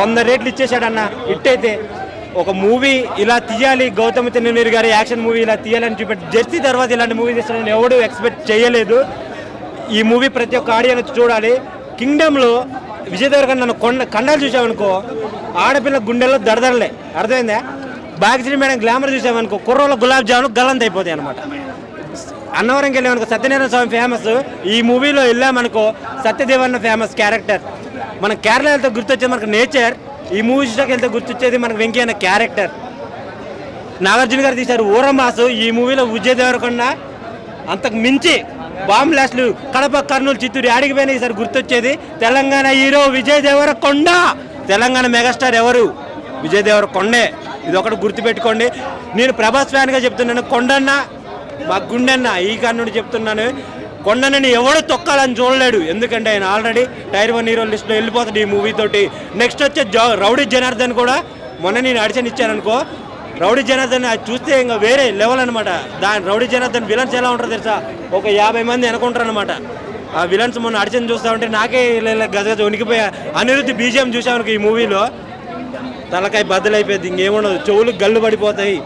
100 రేట్లు ఇచ్చేసాడన్న హిట్ అయితే ఒక మూవీ ఇలా తీయాలి గౌతమ్ తిన్ననూరి గారి యాక్షన్ మూవీ ఇలా తీయాలని చూపెట్టి జెర్సీ తర్వాత ఇలాంటి మూవీ తీస్తాడని ఎవడు ఎక్స్పెక్ట్ చేయలేదు. ఈ మూవీ ప్రతి ఒక్క ఆడియన్స్ చూడాలి. కింగ్డమ్లో విజయ్ దేవరకొండ నన్ను కండాలు చూసామనుకో ఆడపిల్ల గుండెల్లో దడదడలే అర్థమైందా. బాగ్శ్రీ మేడం గ్లామర్ చూసామనుకో కుర్రోళ్ళ గులాబ్ జాములు గల్లంత అయిపోతాయి అనమాట. అన్నవరంకి వెళ్ళామనుకో సత్యనారాయణ స్వామి ఫేమస్. ఈ మూవీలో వెళ్ళామనుకో సత్యదేవన్న ఫేమస్ క్యారెక్టర్. మన కేరళ వెళ్తే గుర్తొచ్చేది మనకు నేచర్. ఈ మూవీ చూసాక వెళ్తే గుర్తొచ్చేది మనకు వెంకీ అన్న క్యారెక్టర్. నాగార్జున గారు తీశారు ఊరమాసు. ఈ మూవీలో విజయ్ దేవరకొండ అంతకు మించి బాంబ్ బ్లాస్ట్లు కడప కర్నూలు చిత్తూరు ఆడికి పోయినా ఈసారి గుర్తొచ్చేది తెలంగాణ హీరో విజయ్ దేవరకొండ. తెలంగాణ మెగాస్టార్ ఎవరు? విజయ్ దేవరకొండే. ఇది ఒకటి గుర్తుపెట్టుకోండి. నేను ప్రభాస్ ఫ్యాన్గా చెప్తున్నాను. కొండన్న మా గుండెన్న ఈ కన్నుడు చెప్తున్నాను. కొండనని ఎవడు తొక్కాలని చూడలేడు. ఎందుకంటే ఆయన ఆల్రెడీ టైర్ 1 హీరో లిస్ట్లో వెళ్ళిపోతాడు ఈ మూవీ తోటి. నెక్స్ట్ వచ్చే రౌడీ జనార్దన్ కూడా మొన్న నేను ఆడిషన్ ఇచ్చాననుకో. రౌడీ జనార్దన్ అది చూస్తే ఇంకా వేరే లెవెల్ అనమాట. దాని రౌడీ జనార్దన్ విలన్స్ ఎలా ఉంటారు తెలుసా? ఒక 50 మంది అనుకుంటారు అనమాట. ఆ విలన్స్ మొన్న ఆడిషన్ చూస్తూ ఉంటే నాకే గజగజ వణికిపోయా. అనిరుద్ధి బీజిఎం చూసామనుకో ఈ మూవీలో తలకాయ బద్దలైపోయింది. ఇంకేముండదు, చెవులు గల్లు పడిపోతాయి.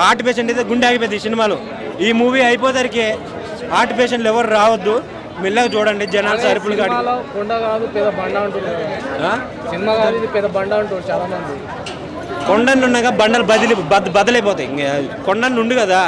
హార్ట్ పేషెంట్ అయితే గుండె ఆగిపోయింది ఈ సినిమాలో. ఈ మూవీ అయిపోతారికి హార్ట్ పేషెంట్లు ఎవరు రావద్దు. మెల్లగా చూడండి. జనాలు సరుపులు కొండనుండగా బండలు బదిలైపోతాయి. కొండను ఉండు కదా.